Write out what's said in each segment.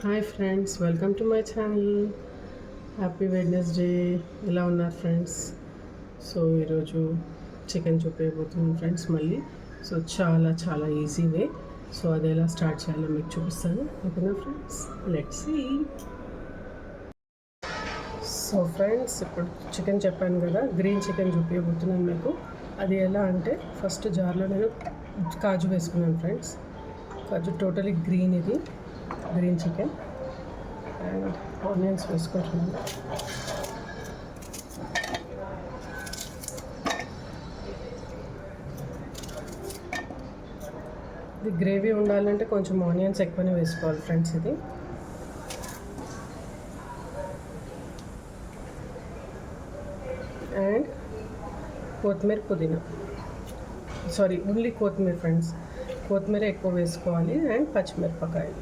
Hi friends, welcome to my channel. Happy Wednesday. ఎలా ఉన్నారు friends? So ఈరోజు chicken చూపించబోతున్నాను ఫ్రెండ్స్ మళ్ళీ. సో చాలా చాలా ఈజీ వే. సో అది ఎలా స్టార్ట్ చేయాలో మీకు చూపిస్తాను. ఓకేనా friends, let's see. So friends, ఇప్పుడు చికెన్ చెప్పాను కదా, గ్రీన్ చికెన్ చూపించబోతున్నాను మీకు. అది ఎలా అంటే, ఫస్ట్ జార్లో నేను కాజు వేసుకున్నాను ఫ్రెండ్స్. కాజు టోటలీ గ్రీన్, ఇది గ్రీన్ చికెన్. అండ్ ఆనియన్స్ వేసుకుంటున్నాను. ఇది గ్రేవీ ఉండాలంటే కొంచెం ఆనియన్స్ ఎక్కువనే వేసుకోవాలి ఫ్రెండ్స్. ఇది అండ్ కొత్తిమీర, పుదీనా, సారీ ఓన్లీ కొత్తిమీర ఫ్రెండ్స్. కొత్తిమీర ఎక్కువ వేసుకోవాలి. అండ్ పచ్చిమిరపకాయలు,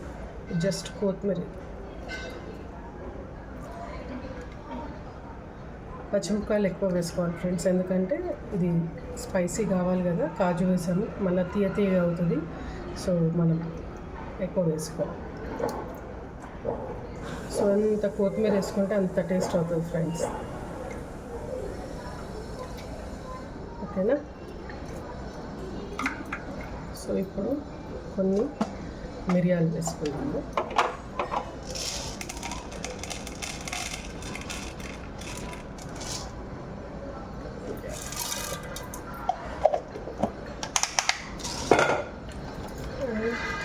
జస్ట్ కొత్తిమీర. పచ్చిమిరపకాయలు ఎక్కువ వేసుకోవాలి ఫ్రెండ్స్, ఎందుకంటే ఇది స్పైసీ కావాలి కదా, కాజు వేసాము, మళ్ళీ తీయగా అవుతుంది. సో మనం ఎక్కువ వేసుకోవాలి. సో అంత కొత్తిమీర వేసుకుంటే అంత టేస్ట్ అవుతుంది ఫ్రెండ్స్. ఓకేనా? సో ఇప్పుడు కొన్ని మిరియాలు వేసుకున్నాము.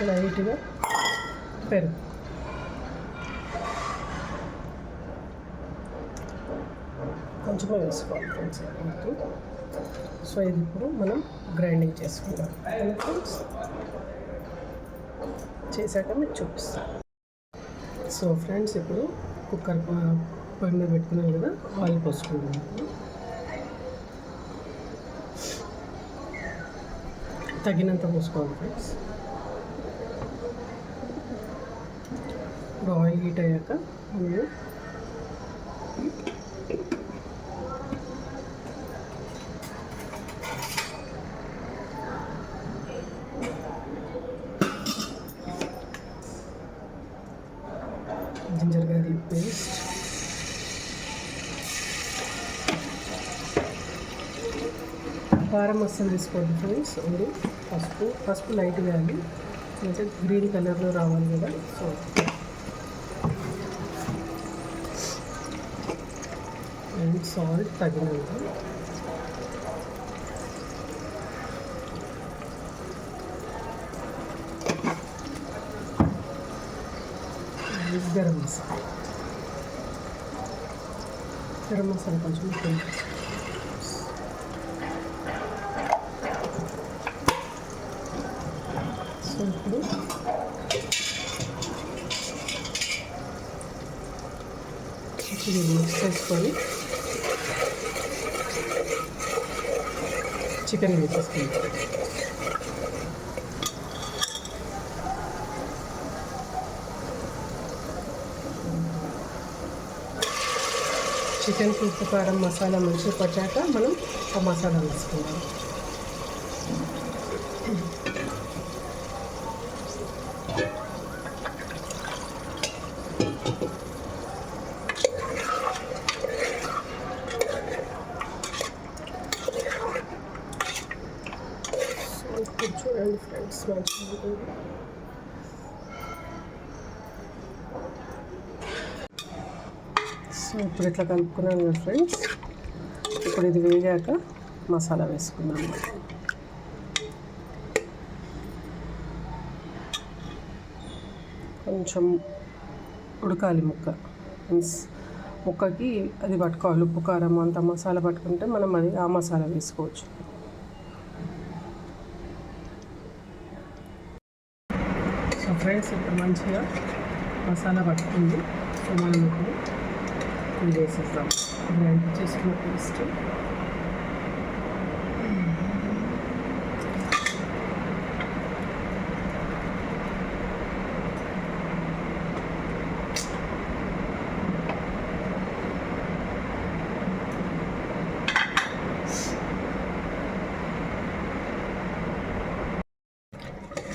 లైట్గా పెరుగు. కొంచెమే వేసుకోవాలి ఫ్రెండ్స్. సో ఇది ఇప్పుడు మనం గ్రైండింగ్ చేసుకుందాం ఫ్రెండ్స్. చేశాక మీకు చూపిస్తాను. సో ఫ్రెండ్స్, ఇప్పుడు కుక్కర్ పొయ్యి మీద పెట్టుకున్నాం కదా, ఆయిల్ పోసుకుంటాం. తగినంత పోసుకోవాలి ఫ్రెండ్స్. ఇప్పుడు ఆయిల్ హీట్ అయ్యాక మనం జింజర్ గార్లిక్ పేస్ట్, కారం మసాలా తీసుకోండి ఫ్రెండ్స్. ఓన్లీ పసుపు లైట్ వేయాలి, అంటే గ్రీన్ కలర్లో రావాలి కదా. సో అండ్ సాల్ట్ తగినంత. గరం మసాలా కొంచెం సో ఇప్పుడు ఇది మిక్స్ చేసుకొని చికెన్ వేసేసుకుంటాం. చికెన్ ఉప్పు కారం మసాలా మంచిగా పట్టాక మనం ఆ మసాలా వేసుకుందాం. చూడండి ఫ్రెండ్స్, మంచిగా. సో ఇప్పుడు ఇట్లా కలుపుకున్నాను కదా ఫ్రెండ్స్. ఇప్పుడు ఇది వేగాక మసాలా వేసుకున్నాను. కొంచెం ఉడకాలి ముక్కకి అది పట్టుకోవాలి. ఉప్పు కారం అంత మసాలా పట్టుకుంటే మనం ఆ మసాలా వేసుకోవచ్చు. సో ఫ్రెండ్స్, ఇప్పుడు మంచిగా మసాలా పట్టుకుంది. సో మనం ఇప్పుడు ఇది వేసేద్దాం, గ్రైండ్ చేసుకున్న పేస్ట్.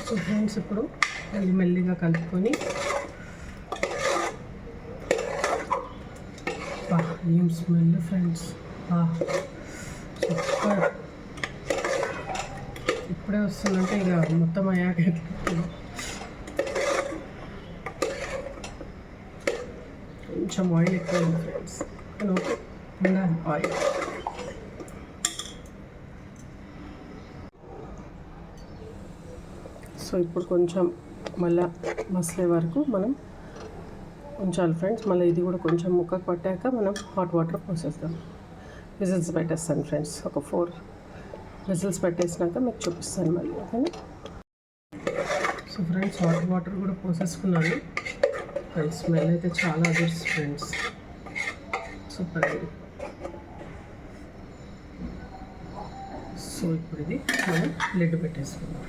సో ఫ్రెండ్స్, ఇప్పుడు మెల్లిగా కలుపుకొని ఏం స్మెల్ ఫ్రెండ్స్, సూపర్. ఇప్పుడే వస్తుందంటే ఇక మొత్తం అయ్యాక కొంచెం ఆయిల్ ఎక్కువ ఉంది ఫ్రెండ్స్, ఓకే ఉండాలి ఆయిల్. సో ఇప్పుడు కొంచెం మళ్ళీ మసలే వరకు మనం ఉంచాలి ఫ్రెండ్స్. మళ్ళీ ఇది కూడా కొంచెం ముక్కకు పట్టాక మనం హాట్ వాటర్ పోసేస్తాం. విజిల్స్ పెట్టేస్తాను ఫ్రెండ్స్, ఒక 4 విజిల్స్ పెట్టేసినాక మీకు చూపిస్తాను మళ్ళీ, ఓకేనా. సో ఫ్రెండ్స్ హాట్ వాటర్ కూడా పోసేసుకున్నాను ఫ్రెండ్స్. స్మెల్ అయితే చాలా అదర్స్ ఫ్రెండ్స్, సూపర్ అండి. సో ఇప్పుడు ఇది మనం లిడ్ పెట్టేసుకుందాం.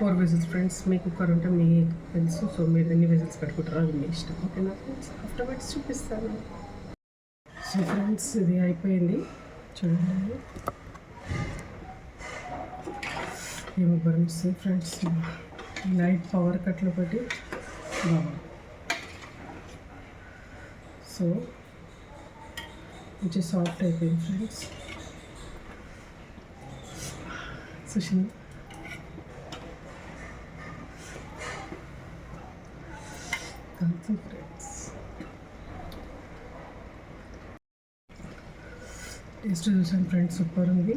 Four whistles friends. మీ కుక్కర్ ఉంటే మీ తెలుసు, సో మీరు ఎన్ని విజిల్స్ పెట్టుకుంటారో అది మీ ఇష్టం, ఓకేనా ఫ్రెండ్స్. ఆఫ్టర్ బైట్స్ చూపిస్తాను. సో ఫ్రెండ్స్ ఇది అయిపోయింది చూడండి, ఏమో బరుస్తుంది ఫ్రెండ్స్. లైట్ పవర్ కట్లు పెట్టి బాగా, సో కొంచెం సాఫ్ట్ అయిపోయింది ఫ్రెండ్స్. సుషిన్ ఫ్రెండ్స్ టేస్ట్ చూసాను ఫ్రెండ్స్, సూపర్ ఉంది,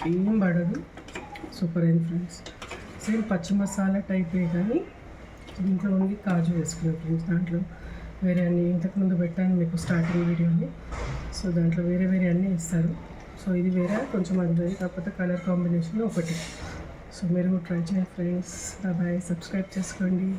ఏం పడదు, సూపర్ అయింది ఫ్రెండ్స్. సేమ్ పచ్చి మసాలా టైపే కానీ దీంట్లో ఉంది కాజు వేసుకున్నాను ఫ్రెండ్స్. దాంట్లో వేరే అన్నీ ఇంతకుముందు పెట్టాను మీకు స్టార్టింగ్ వీడియోని, సో దాంట్లో వేరే వేరే అన్నీ ఇస్తారు. సో ఇది వేరే, కొంచెం అది వేరే, కాకపోతే కలర్ కాంబినేషన్ ఒకటి. సో మీరు ట్రై చేయండి ఫ్రెండ్స్. బాయ్, సబ్స్క్రైబ్ చేసుకోండి.